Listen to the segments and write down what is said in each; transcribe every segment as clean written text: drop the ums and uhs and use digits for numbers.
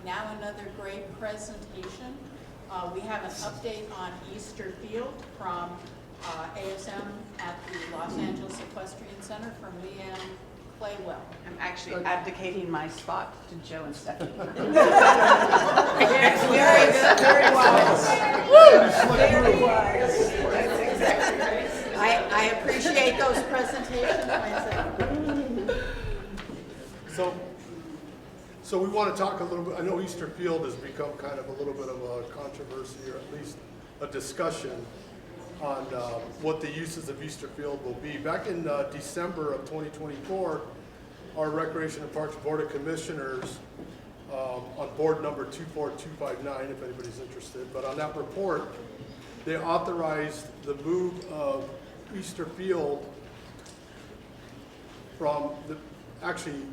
Now another great presentation. We have an update on Easter Field from ASM at the Los Angeles Equestrian Center from Leanne Claywell. I'm actually abdicating my spot to Joe and Stephanie. Yes, very good, very wise. Very wise. That's exactly right. I appreciate those presentations myself. So we want to talk a little bit. I know Easter Field has become kind of a little bit of a controversy, or at least a discussion on what the uses of Easter Field will be. Back in December of 2024, our Recreation and Parks Board of Commissioners, on board number 24259, if anybody's interested, but on that report, they authorized the move of Easter Field from the, actually,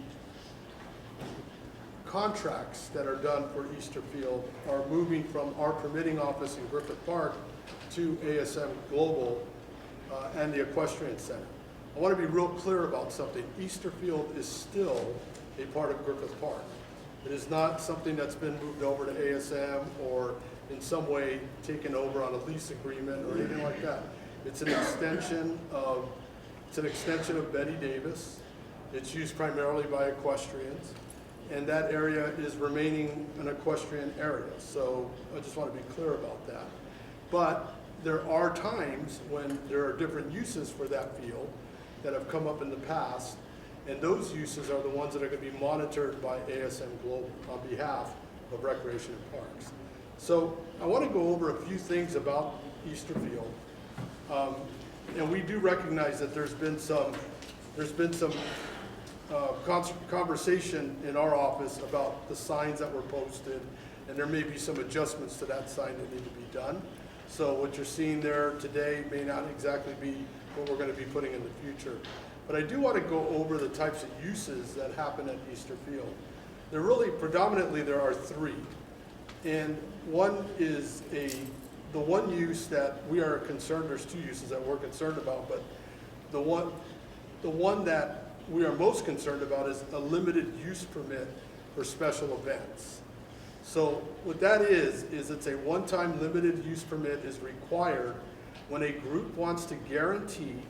contracts that are done for Easter Field are moving from our permitting office in Griffith Park to ASM Global and the Equestrian Center. I want to be real clear about something. Easter Field is still a part of Griffith Park. It is not something that's been moved over to ASM or in some way taken over on a lease agreement or anything like that. It's an extension of Betty Davis. It's used primarily by equestrians, and that area is remaining an equestrian area. So I just want to be clear about that. But there are times when there are different uses for that field that have come up in the past, and those uses are the ones that are going to be monitored by ASM Global on behalf of Recreation and Parks. So I want to go over a few things about Easter Field. And we do recognize that there's been some conversation in our office about the signs that were posted, and there may be some adjustments to that sign that need to be done. So what you're seeing there today may not exactly be what we're going to be putting in the future. But I do want to go over the types of uses that happen at Easter Field. Predominantly there are three. And one is the one use that we are concerned, there's two uses that we're concerned about, but the one that we are most concerned about is a limited use permit for special events. So what that is it's a one-time limited use permit is required when a group wants to guarantee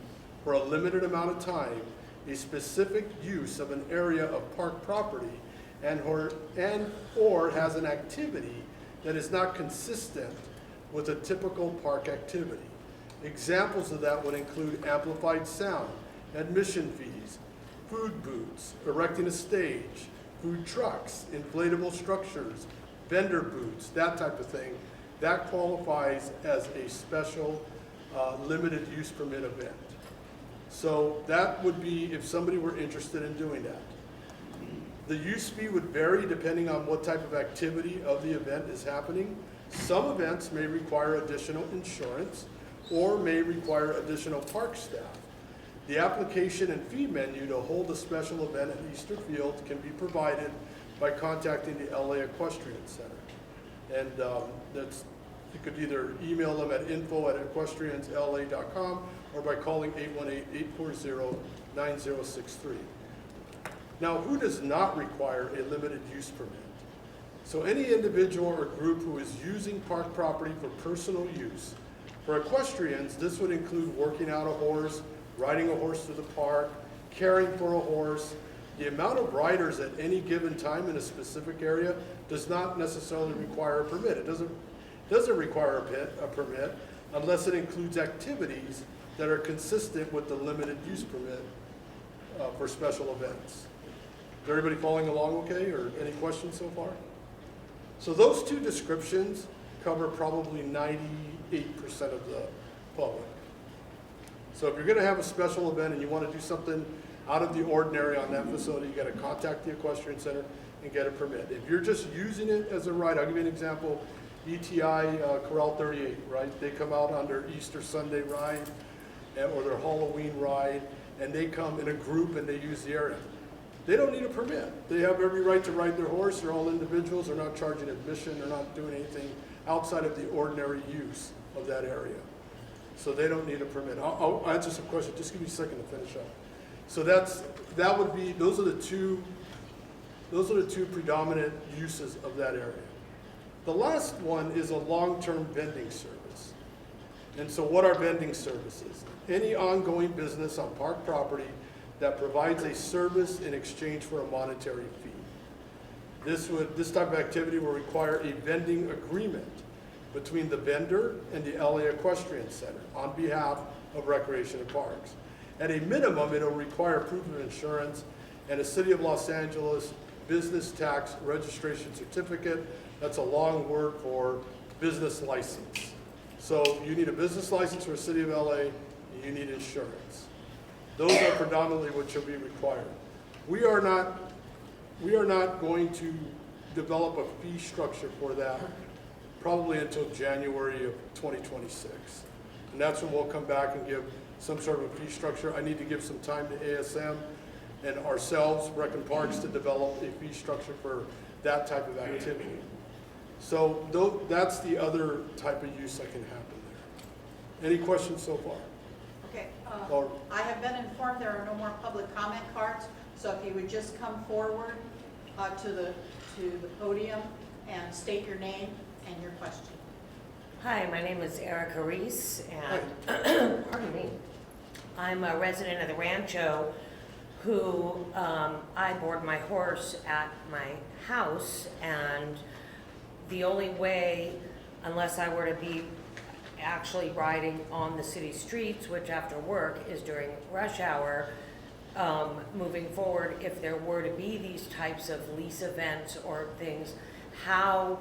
for a limited amount of time a specific use of an area of park property and or has an activity that is not consistent with a typical park activity. Examples of that would include amplified sound, admission fees, food booths, erecting a stage, food trucks, inflatable structures, vendor booths, that type of thing. That qualifies as a special limited use permit event. So that would be if somebody were interested in doing that. The use fee would vary depending on what type of activity of the event is happening. Some events may require additional insurance or may require additional park staff. The application and fee menu to hold a special event at Easter Field can be provided by contacting the LA Equestrian Center. And you could either email them at info@equestriansla.com or by calling 818-840-9063. Now, who does not require a limited use permit? So any individual or group who is using park property for personal use. For equestrians, this would include working out a horse, riding a horse through the park, caring for a horse. The amount of riders at any given time in a specific area does not necessarily require a permit. It doesn't require a permit unless it includes activities that are consistent with the limited use permit for special events. Is everybody following along okay, or any questions so far? So those two descriptions cover probably 98% of the public. So if you're going to have a special event and you want to do something out of the ordinary on that facility, you got to contact the Equestrian Center and get a permit. If you're just using it as a ride, I'll give you an example. ETI Corral 38, right? They come out on their Easter Sunday ride or their Halloween ride, and they come in a group and they use the area. They don't need a permit. They have every right to ride their horse. They're all individuals. They're not charging admission. They're not doing anything outside of the ordinary use of that area. So they don't need a permit. I'll answer some questions. Just give me a second to finish up. So those are the Those are the two predominant uses of that area. The last one is a long-term vending service. And so what are vending services? Any ongoing business on park property that provides a service in exchange for a monetary fee. This type of activity will require a vending agreement between the vendor and the LA Equestrian Center on behalf of Recreation and Parks. At a minimum, it'll require proof of insurance and a City of Los Angeles business tax registration certificate. That's a long word for business license. So you need a business license for the City of LA, and you need insurance. Those are predominantly what should be required. We are not going to develop a fee structure for that probably until January of 2026. And that's when we'll come back and give some sort of a fee structure. I need to give some time to ASM and ourselves, Rec and Parks, to develop a fee structure for that type of activity. So that's the other type of use that can happen there. Any questions so far? Okay, Or- I have been informed there are no more public comment cards, so if you would just come forward to the podium and state your name and your question. Hi, my name is Erica Reese, and pardon me, I'm a resident of the Rancho who I board my horse at my house, and the only way, unless I were to be actually riding on the city streets, which after work is during rush hour, moving forward, if there were to be these types of lease events or things, how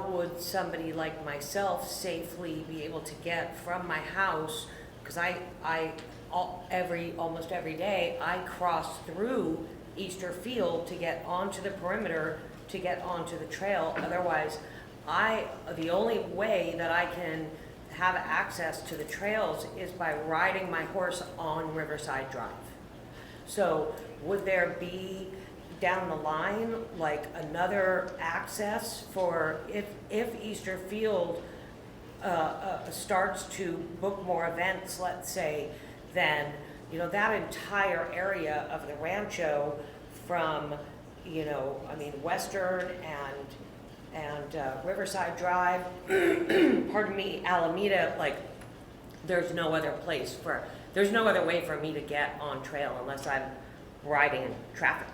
would somebody like myself safely be able to get from my house? Because almost every day I cross through Easter Field to get onto the perimeter, to get onto the trail. Otherwise, the only way that I can have access to the trails is by riding my horse on Riverside Drive. So would there be down the line like another access for if Easter Field starts to book more events, let's say, then that entire area of the Rancho from Western and Riverside Drive, pardon me, Alameda, like there's no other way for me to get on trail unless I'm riding in traffic.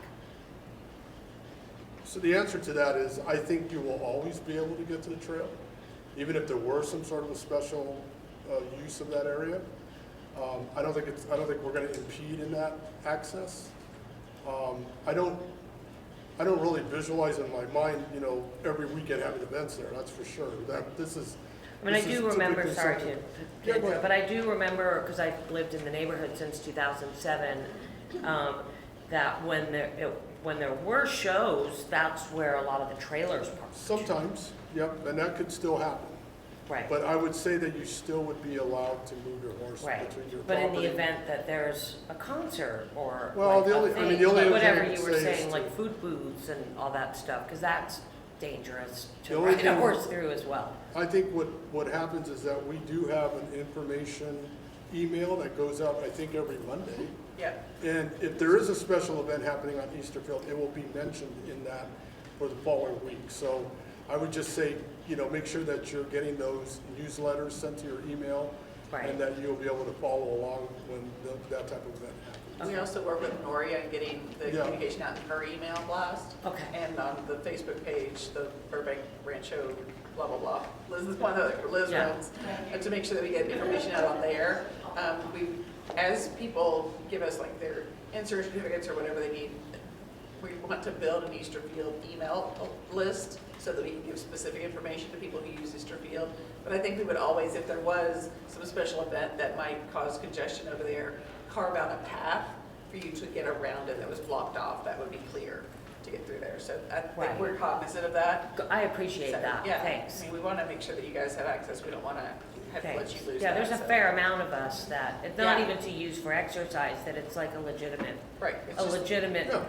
So the answer to that is, I think you will always be able to get to the trail, even if there were some sort of a special use of that area. I don't think we're going to impede in that access. I don't really visualize in my mind, every weekend having events there. That's for sure. I do remember. Sorry to, Yeah, go ahead. but I do remember because I've lived in the neighborhood since 2007. That when there were shows, that's where a lot of the trailers parked. Sometimes, yep, and that could still happen. Right. But I would say that you still would be allowed to move your horse Right, between your but in property. the event that there's a concert or Well, like the only- a I mean, thing, the only like other thing I whatever would you were say is saying, to- like food booths and all that stuff, because that's dangerous The to only ride a thing- horse through as well. I think what happens is that we do have an information email that goes out, I think, every Monday. Yeah. And if there is a special event happening on Easter Field, it will be mentioned in that for the following week. So I would just say, make sure that you're getting those newsletters sent to your email, Right. and that you'll be able to follow along when that type of event happens. We also work with Noria in getting the Yeah. communication out in her email blast. Okay. And on the Facebook page, the Burbank Rancho, blah, blah, blah. Liz is one that Liz Yeah. runs, and to make sure that we get information out on there. As people give us like their insert certificates or whatever they need, we want to build an Easter Field email list so that we can give specific information to people who use Easter Field. But I think we would always, if there was some special event that might cause congestion over there, carve out a path for you to get around it that was blocked off, that would be clear to get through there. So I think Right. we're cognizant of that. I appreciate So, that, yeah, thanks. I mean, we want to make sure that you guys have access. We don't want to have to let Thanks. you lose Yeah, that. there's a so- fair amount of us that, it's not Yeah. even to use for exercise, that it's like a legitimate Right. It's just legitimate Yeah.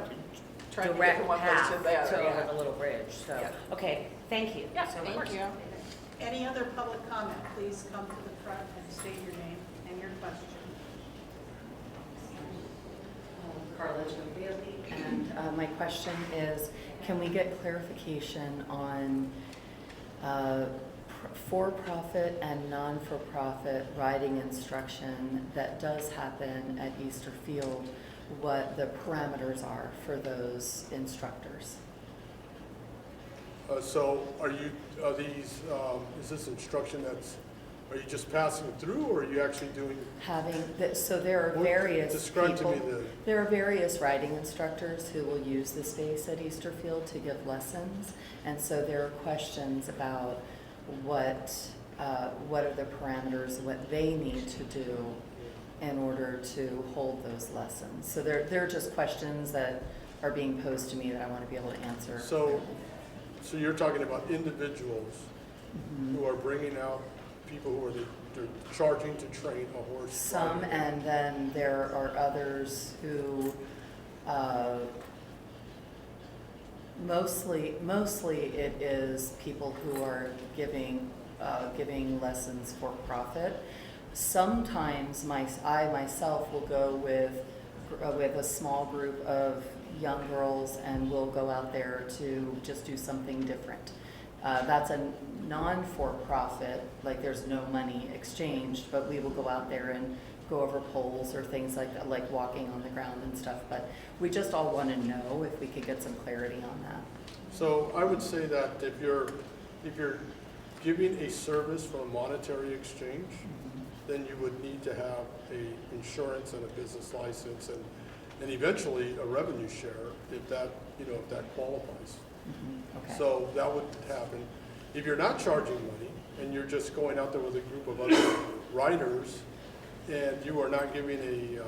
trying to get direct from one place path to the other. to yeah. over the little bridge, so, Yeah. okay, thank you Yeah, so thank much. you. Any other public comment, please come to the front and state your name and your question. Carla Joviali, and my question is, can we get clarification on for-profit and non-for-profit riding instruction that does happen at Easter Field, what the parameters are for those instructors? So are these, is this instruction are you just passing through, or are you actually doing? So there are various Describe people. to me There are various riding instructors who will use the space at Easter Field to give lessons, and so there are questions about what are the parameters, what they need to do in order to hold those lessons. So they're just questions that are being posed to me that I want to be able to answer. So you're talking about individuals who are bringing out people who they're charging to train a horse? Some, and then there are others who, mostly it is people who are giving lessons for profit. Sometimes I myself will go with a small group of young girls, and we'll go out there to just do something different. That's a non-for-profit, like there's no money exchanged, but we will go out there and go over poles or things like that, like walking on the ground and stuff. But we just all want to know if we could get some clarity on that. So I would say that if you're giving a service for a monetary exchange, then you would need to have a insurance and a business license and eventually a revenue share if that qualifies. Okay. So that would happen. If you're not charging money and you're just going out there with a group of other riders and you are not giving an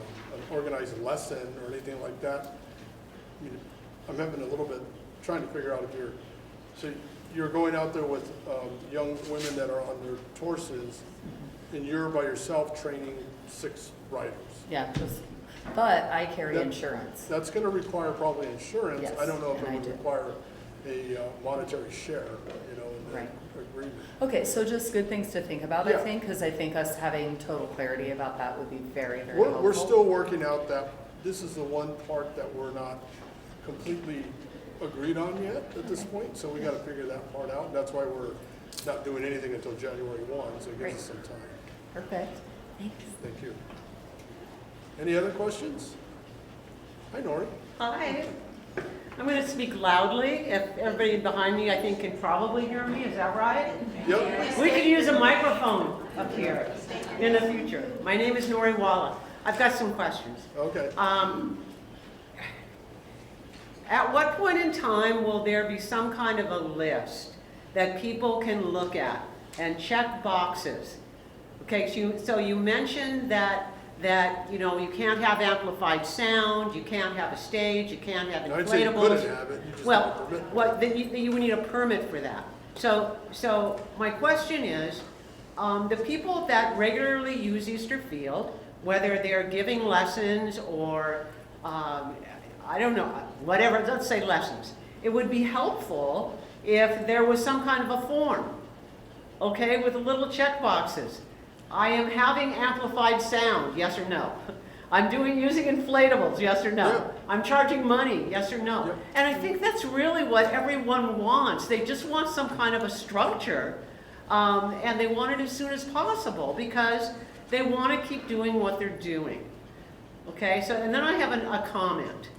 organized lesson or anything like that, I'm having a little bit trying to figure out if you're going out there with young women that are on their horses and you're by yourself training 6 riders. Yeah, but I carry insurance. That's going to require probably insurance. Yes, I don't know if and it would I do. require a monetary share, in the Right. agreement. Okay, so just good things to think about, Yeah. I think, because I think us having total clarity about that would be very, very We're helpful. still working out that, this is the one part that we're not completely agreed on yet at this point, so we got to figure that part out. And that's why we're not doing anything until January 1, so it Great. gives us some time. Perfect. Thanks. Thank you. Any other questions? Hi, Nori. Hi. I'm going to speak loudly. If everybody behind me, I think, can probably hear me. Is that right? Yep. We could use a microphone up here in the future. My name is Nori Walla. I've got some questions. Okay. At what point in time will there be some kind of a list that people can look at and check boxes? Okay, so you mentioned that you can't have amplified sound, you can't have a stage, you can't have I'd say you couldn't inflatables. have it, you just Well, need a permit. then you would need a permit for that. So my question is, the people that regularly use Easter Field, whether they're giving lessons or, I don't know, whatever, let's say lessons, it would be helpful if there was some kind of a form, okay, with little check boxes. I am having amplified sound, yes or no? I'm using inflatables, yes or no? Yeah. I'm charging money, yes or no? Yeah. And I think that's really what everyone wants. They just want some kind of a structure, and they want it as soon as possible because they want to keep doing what they're doing. Okay, so, and then I have a comment.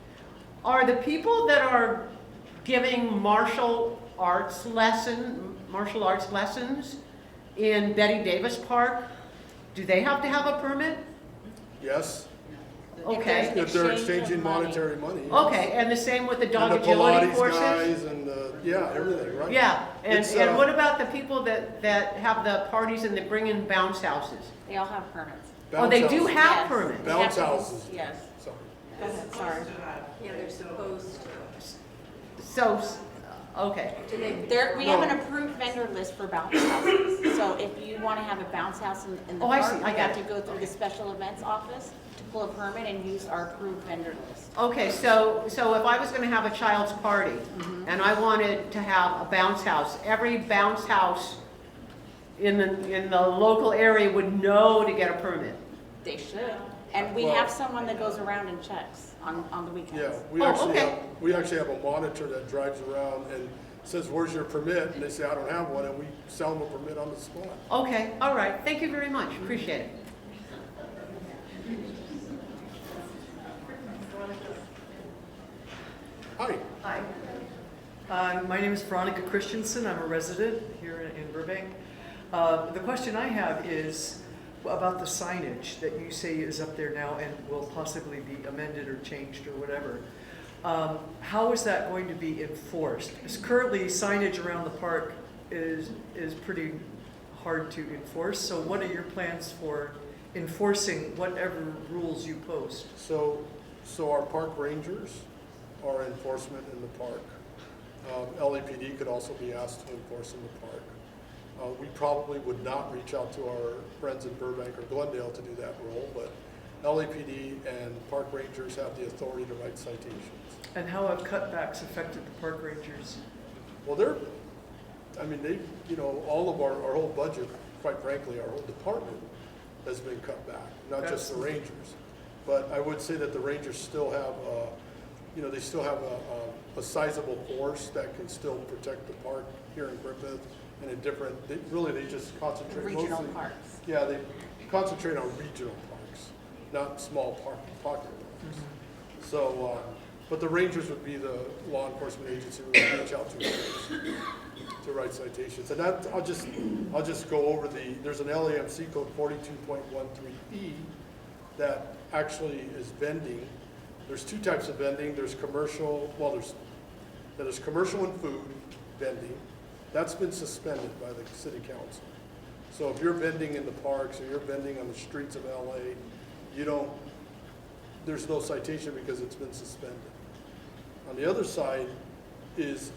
Are the people that are giving martial arts lessons in Betty Davis Park, do they have to have a permit? Yes, Okay. if they're exchanging monetary money. yes. Okay, and the same with the dog And the agility Pilates courses? guys and everything, right? Yeah, and It's, what about the people that have the parties and they bring in bounce houses? They all have permits. Oh, they do bounce have Yes. permits? Bounce They have to- houses. Yes. Sorry. Sorry. Yeah, they're supposed to. So, okay. We have an approved vendor list for bounce houses. So if you want to have a bounce house in the Oh, I park, see. you I got have to it. go through the special events office to pull a permit and use our approved vendor list. Okay, so if I was gonna have a child's party and I wanted to have a bounce house, every bounce house in the local area would know to get a permit. They should. And we Well- have someone that goes around and checks. on the weekends. Yeah, okay. we actually have a monitor that drives around and says, where's your permit? And they say, I don't have one, and we sell them a permit on the spot. Okay, all right, thank you very much, appreciate it. Hi. Hi. My name is Veronica Christensen. I'm a resident here in Burbank. The question I have is about the signage that you say is up there now and will possibly be amended or changed or whatever. How is that going to be enforced? Because currently signage around the park is pretty hard to enforce. So what are your plans for enforcing whatever rules you post? So our park rangers are enforcement in the park. LAPD could also be asked to enforce in the park. We probably would not reach out to our friends in Burbank or Glendale to do that role, but LAPD and park rangers have the authority to write citations. And how have cutbacks affected the park rangers? Well, all of our whole budget, quite frankly, our whole department has been cut back, not just the rangers. But I would say that the rangers still have, they still have a sizable force that can still protect the park here in Griffith and in different, they just concentrate Regional mostly. parks. Yeah, they concentrate on regional parks, not small pocket parks. So, but the rangers would be the law enforcement agency we would reach out to first to write citations. And that, I'll just go over there's an LAMC code 42.13E that actually is vending. There's two types of vending. There's commercial, there's commercial and food vending. That's been suspended by the city council. So if you're vending in the parks or you're vending on the streets of LA, there's no citation because it's been suspended. On the other side is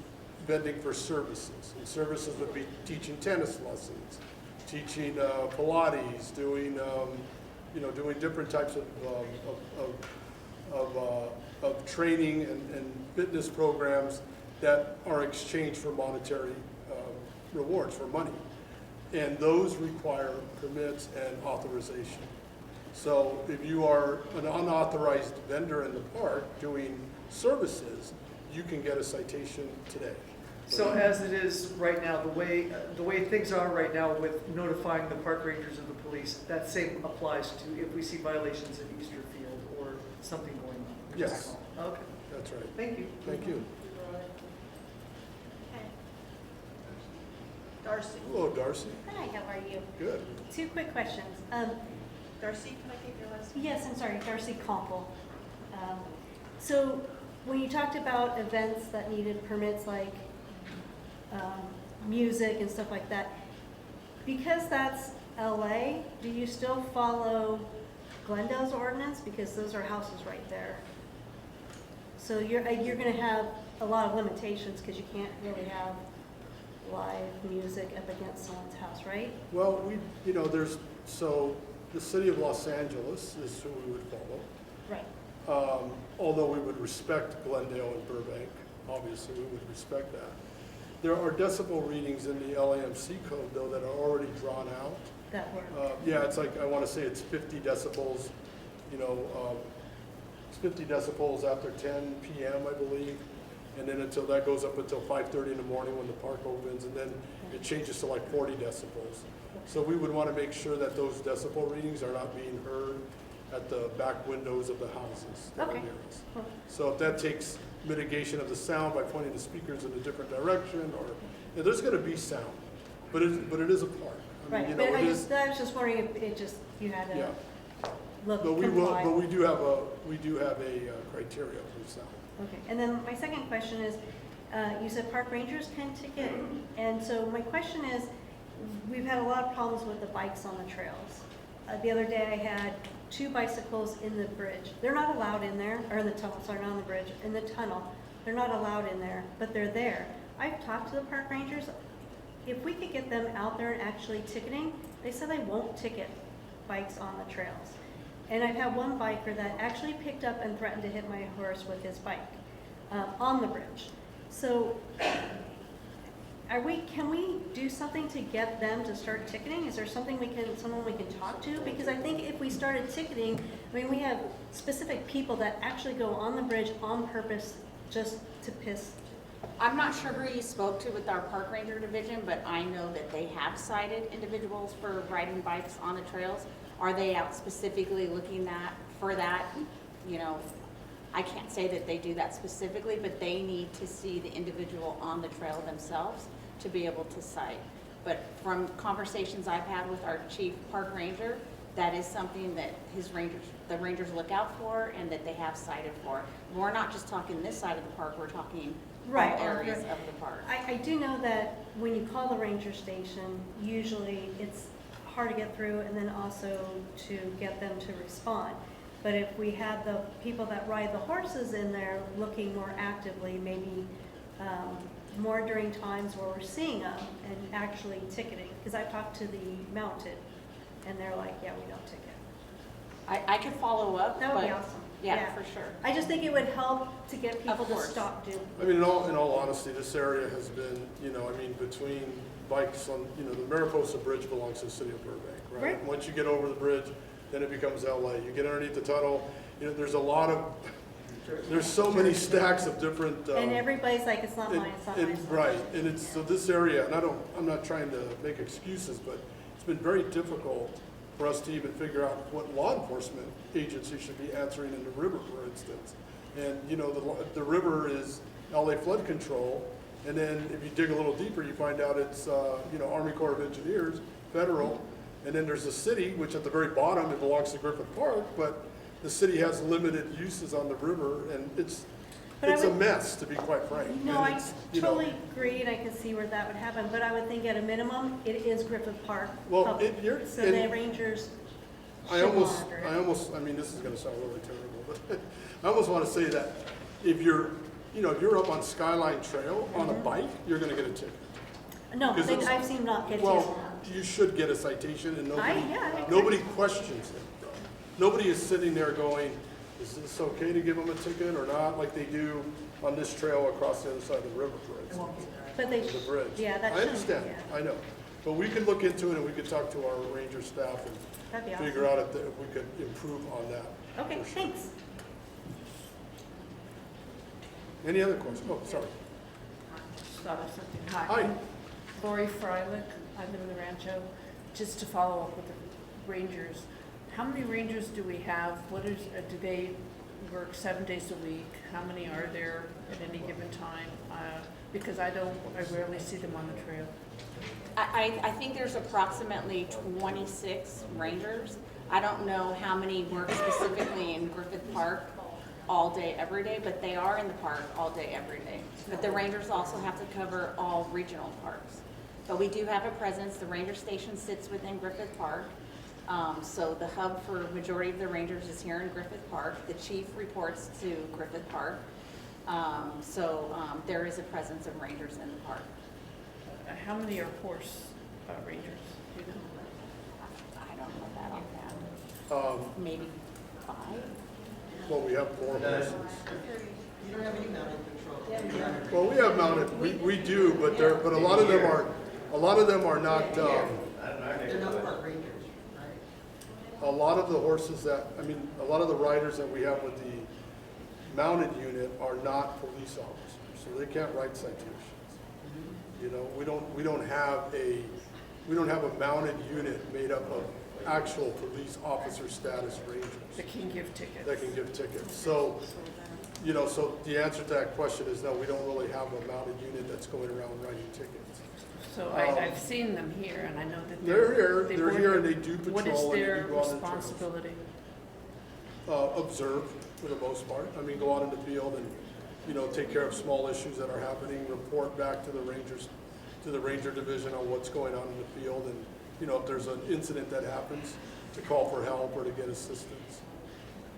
vending for services. And services would be teaching tennis lessons, teaching Pilates, doing different types of training and fitness programs that are exchanged for monetary rewards, for money. And those require permits and authorization. So if you are an unauthorized vendor in the park doing services, you can get a citation today. So as it is right now, the way things are right now with notifying the park rangers of the police, that same applies to if we see violations at Easter Field or something going on? Yes. Okay, That's right. thank you. Thank you. Darcy. Hello, Darcy. Hi, how are you? Good. Two quick questions. Darcy, can I get your last name? Yes, I'm sorry, Darcy Koppel. So when you talked about events that needed permits like music and stuff like that, because that's LA, do you still follow Glendale's ordinance? Because those are houses right there. So you're going to have a lot of limitations because you can't really have live music up against someone's house, right? Well, so the city of Los Angeles is who we would follow. Right. Although we would respect Glendale and Burbank, obviously we would respect that. There are decibel readings in the LAMC code though that are already drawn out. That work. Yeah, it's like, I want to say it's 50 decibels, it's 50 decibels after 10 p.m. I believe. And then that goes up until 5:30 in the morning when the park opens, and then it changes to like 40 decibels. So we would want to make sure that those decibel readings are not being heard at the back windows of the houses that are Okay. near us. Cool. So if that takes mitigation of the sound by pointing the speakers in a different direction, or there's going to be sound, but it is a park. I mean, Right, but I was just wondering if you had Yeah. a look, But comply. we do have a criteria for sound. Okay, and then my second question is, you said park rangers can ticket, and so my question is, we've had a lot of problems with the bikes on the trails. The other day I had 2 bicycles in the bridge. They're not allowed in there, or in the tunnel, sorry, not on the bridge, in the tunnel. They're not allowed in there, but they're there. I've talked to the park rangers. If we could get them out there and actually ticketing, they said they won't ticket bikes on the trails. And I've had one biker that actually picked up and threatened to hit my horse with his bike on the bridge. So can we do something to get them to start ticketing? Is there something someone we can talk to? Because I think if we started ticketing, I mean, we have specific people that actually go on the bridge on purpose just to piss. I'm not sure who you spoke to with our park ranger division, but I know that they have cited individuals for riding bikes on the trails. Are they out specifically looking for that? You know, I can't say that they do that specifically, but they need to see the individual on the trail themselves to be able to cite. But from conversations I've had with our chief park ranger, that is something that the rangers look out for and that they have cited for. We're not just talking this side of the park, we're talking all areas of the park. I do know that when you call the ranger station, usually it's hard to get through and then also to get them to respond. But if we had the people that ride the horses in there looking more actively, maybe more during times where we're seeing them and actually ticketing. Because I've talked to the mounted and they're like, yeah, we don't ticket. I could follow up. That would be but- awesome. Yeah, for sure. I just think it would help to get people to course. stop doing. I mean, in all honesty, this area has been, between bikes on, the Mariposa Bridge belongs to the city of Burbank, right? Right. Once you get over the bridge, then it becomes LA. You get underneath the tunnel, there's so many stacks of different. And everybody's like, it's not mine, it's not mine. It's not mine. Right, and so this area, and I'm not trying to make excuses, but it's been very difficult for us to even figure out what law enforcement agency should be answering in the river, for instance. And, the river is LA flood control, and then if you dig a little deeper, you find out it's, Army Corps of Engineers, federal, and then there's the city, which at the very bottom, it belongs to Griffith Park, but the city has limited uses on the river, and it's a mess, to be quite frank. No, And I it's, totally agree, and I can see where that would happen, but I would think at a minimum, it is Griffith Park Well, public, you're- so and the rangers I should almost, monitor it. this is gonna sound really terrible, but I almost wanna say that if you're up on Skyline Trail on a bike, you're gonna get a ticket. No, 'Cause it's- I've seen not get Well, you should get a citation and I agree. nobody questions it. Nobody is sitting there going, is this okay to give them a ticket or not, like they do on this trail across the other side of the river, for instance, But they, the bridge. yeah, that I shouldn't, understand, yeah. I know. But we could look into it and we could talk to our ranger staff That'd be and awesome. figure out if we could improve on that. Okay, for sure. thanks. Any other questions? Oh, sorry. Thought of something. Hi. Hi. Lori Freilich, I live in the Rancho. Just to follow up with the rangers, how many rangers do we have? Do they work 7 days a week? How many are there at any given time? Because I rarely see them on the trail. I think there's approximately 26 rangers. I don't know how many work specifically in Griffith Park all day, every day, but they are in the park all day, every day. But the rangers also have to cover all regional parks. But we do have a presence. The ranger station sits within Griffith Park. So the hub for majority of the rangers is here in Griffith Park. The chief reports to Griffith Park. There is a presence of rangers in the park. How many are horse rangers? Do you know? I don't know that offhand. Maybe 5? Well, we have 4 horses. You don't have any mounted patrol. Well, we have mounted, we do, but a lot of them are not, They're not park rangers, right? a lot of the horses a lot of the riders that we have with the mounted unit are not police officers, so they can't write citations. We don't have a mounted unit made up of actual police officer status rangers That can give tickets. that can give tickets. So the answer to that question is no, we don't really have a mounted unit that's going around writing tickets. So I've seen them here, and I know that They're here, they they're work- here and they do patrol. What is and they their do go out on the trails. responsibility? Observe for the most part. Go out in the field and, take care of small issues that are happening, report back to the rangers, to the ranger division on what's going on in the field, and, if there's an incident that happens, to call for help or to get assistance.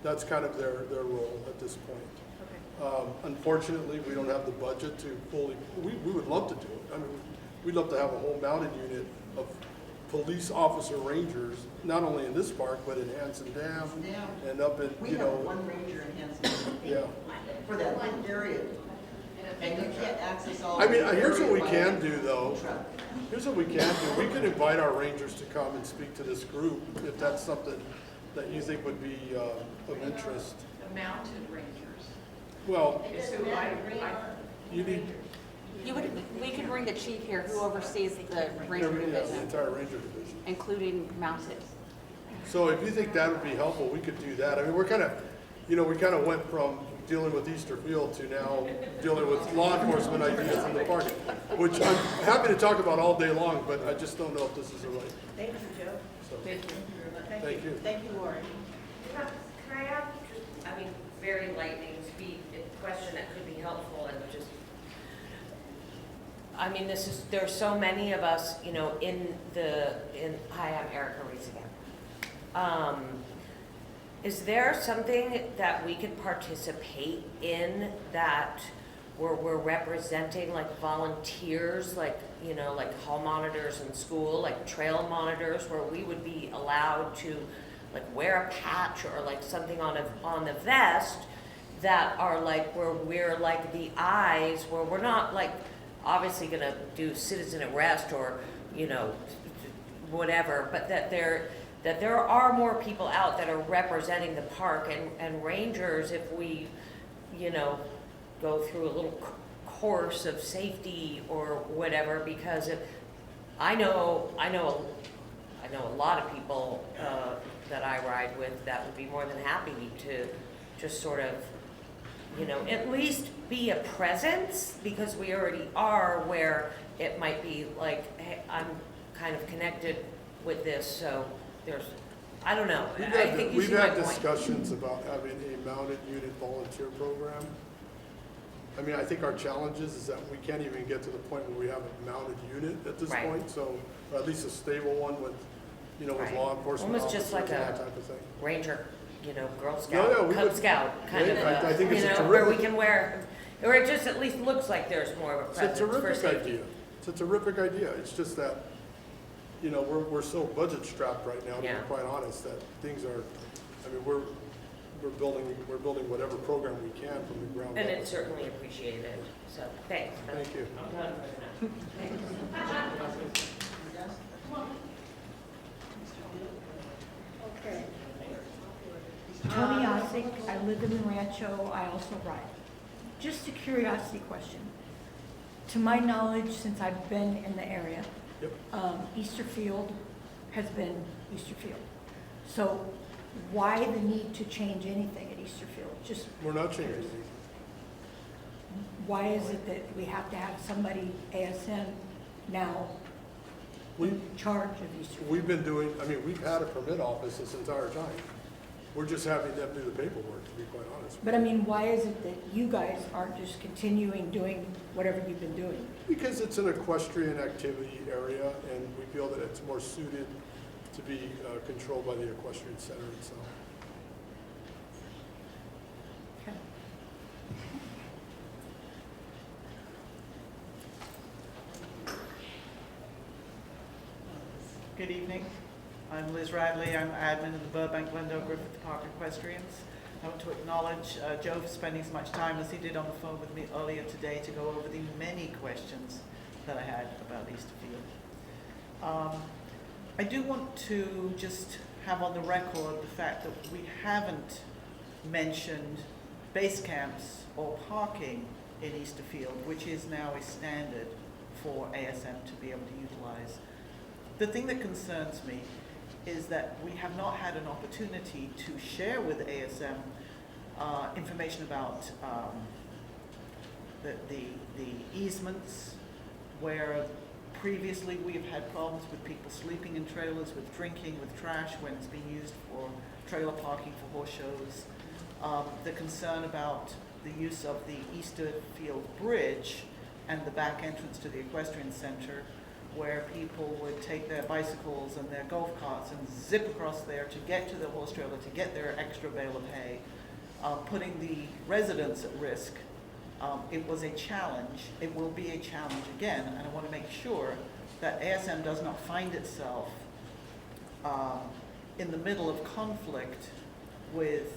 That's kind of their role at this point. Okay. Unfortunately, we don't have the budget to fully, we would love to do it. We'd love to have a whole mounted unit of police officer rangers, not only in this park, but in Hanson Dam and up in, We have one ranger in Hanson. Yeah. For that whole area. And you can't access all. I mean, the here's what we area can by do though. truck. Here's what we can do. We could invite our rangers to come and speak to this group if that's something that you think would be of interest. The mounted rangers. Well, So you need We could bring the chief here who oversees the ranger the division, entire ranger division. including mounted. So if you think that would be helpful, we could do that. I mean, we're kind of, we kind of went from dealing with Easter Field to now dealing with law enforcement ideas in the park, which I'm happy to talk about all day long, but I just don't know if this is the right. Thank you, Joe. So, Thank you. thank you. Thank you, Lori. Can I ask, I mean, very lightning speed, a question that could be helpful and just, I mean, there's so many of us, hi, I'm Erica Reese again. Is there something that we could participate in that we're representing, like volunteers, like hall monitors in school, like trail monitors, where we would be allowed to like wear a patch or like something on the vest that are like where we're like the eyes, where we're not like obviously gonna do citizen arrest or whatever, but that there are more people out that are representing the park and rangers, if we go through a little course of safety or whatever, because I know a lot of people that I ride with that would be more than happy to just sort of at least be a presence, because we already are, where it might be like, hey, I'm kind of connected with this, so I don't know. I think you see We've my had point. discussions about having a mounted unit volunteer program. I mean, I think our challenge is that we can't even get to the point where we have a mounted unit at this Right. point, so, or at least a stable one with, with Right. law enforcement Almost just officers like and a that type of thing. Ranger, Girl No, Scout, no, we Cub would- Scout kind yeah, of, I think it's a where we terrific- can wear, or it just at least looks like there's more of a It's a presence for terrific safety. idea. It's a terrific idea. It's just that, we're so budget strapped right now, to be Yeah. quite honest, that things are, I mean, we're building whatever program we can from the ground up. And it's certainly appreciated, so thanks. Thank you. I'm done for now. Okay. Tony Osick, I live in Rancho, I also ride. Just a curiosity question. To my knowledge, since I've been in the area, Yep. Easter Field has been Easter Field. So why the need to change anything at Easter Field? Just We're not changing anything. why is it that we have to have somebody, ASM, now We, in charge of Easter Field? we've been doing, I mean, we've had a permit office this entire time. We're just having them do the paperwork, to be quite honest. But I mean, why is it that you guys aren't just continuing doing whatever you've been doing? Because it's an equestrian activity area, and we feel that it's more suited to be controlled by the equestrian center itself. Okay. Good evening. I'm Liz Radley. I'm admin of the Burbank Glendale Griffith Park Equestrians. I want to acknowledge Joe for spending as much time as he did on the phone with me earlier today to go over the many questions that I had about Easter Field. I do want to just have on the record the fact that we haven't mentioned base camps or parking in Easter Field, which is now a standard for ASM to be able to utilize. The thing that concerns me is that we have not had an opportunity to share with ASM information about the easements, where previously we've had problems with people sleeping in trailers, with drinking, with trash when it's being used for trailer parking for horse shows. The concern about the use of the Easter Field Bridge and the back entrance to the equestrian center, where people would take their bicycles and their golf carts and zip across there to get to the horse trailer to get their extra bale of hay, putting the residents at risk. It was a challenge. It will be a challenge again, and I want to make sure that ASM does not find itself in the middle of conflict with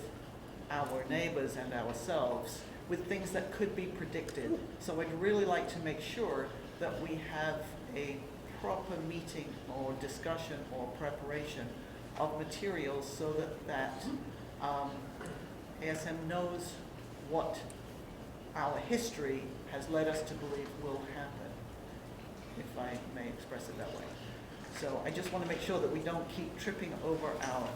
our neighbors and ourselves with things that could be predicted. So I'd really like to make sure that we have a proper meeting or discussion or preparation of materials so that ASM knows what our history has led us to believe will happen, if I may express it that way. So I just want to make sure that we don't keep tripping over our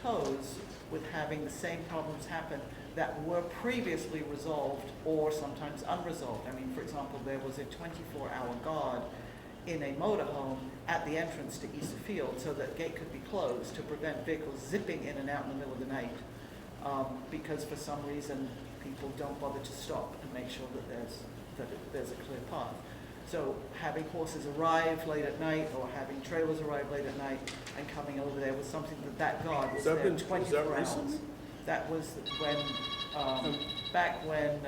toes with having the same problems happen that were previously resolved or sometimes unresolved. I mean, for example, there was a 24-hour guard in a motorhome at the entrance to Easter Field so that gate could be closed to prevent vehicles zipping in and out in the middle of the night, because for some reason people don't bother to stop and make sure that there's a clear path. So having horses arrive late at night or having trailers arrive late at night and coming over there was something that guard was there 24 hours. That was when, back when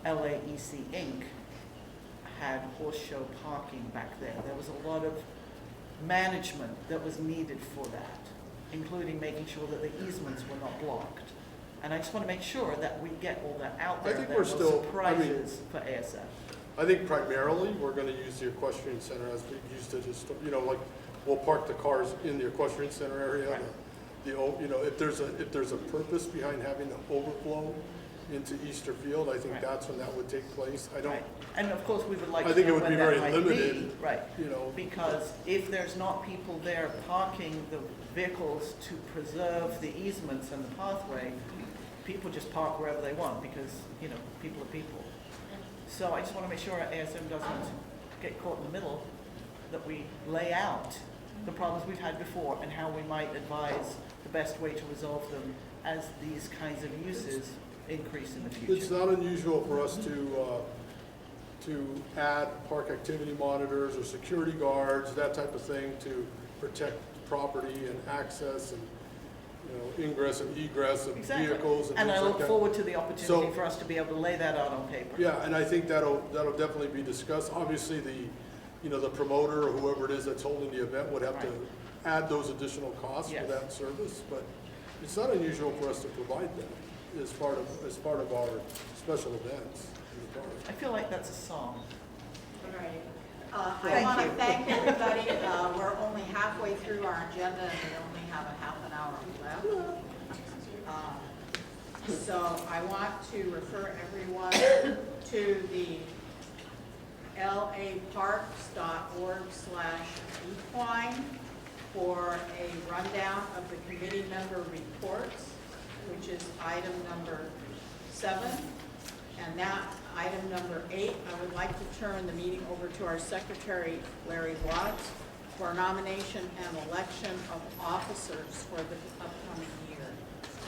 LAEC Inc. had horse show parking back there. There was a lot of management that was needed for that, including making sure that the easements were not blocked. And I just want to make sure that we get all that out there. I think there we're are no still, surprises for ASF. I think primarily, we're gonna use the equestrian center as we used to just, like, we'll park the cars in the equestrian center area. Right. If there's a purpose behind having the overflow into Easter Field, I think Right. that's when that would take place. I don't, Right. And of course, we would like I to think it know would when be that very might limited, be. Right. Because if there's not people there parking the vehicles to preserve the easements and the pathway, people just park wherever they want because, people are people. So I just want to make sure ASM doesn't get caught in the middle, that we lay out the problems we've had before and how we might advise the best way to resolve them as these kinds of uses increase in the future. it's not unusual for us to add park activity monitors or security guards, that type of thing, to protect property and access and, ingress and egress of Exactly. vehicles and And things I like look that. forward to the opportunity So- for us to be able to lay that out on paper. Yeah, and I think that'll definitely be discussed. Obviously, the promoter or whoever it is that's holding the event would have to add those additional costs for Yes. that service, but it's not unusual for us to provide that as part of our special events in the park. I feel like that's a song. All right. I Thank want to you. thank everybody. We're only halfway through our agenda and we only have a half an hour left. So I want to refer everyone to the laparks.org/equine for a rundown of the committee member reports, which is item number 7. And that item number 8, I would like to turn the meeting over to our secretary, Larry Watts, for nomination and election of officers for the upcoming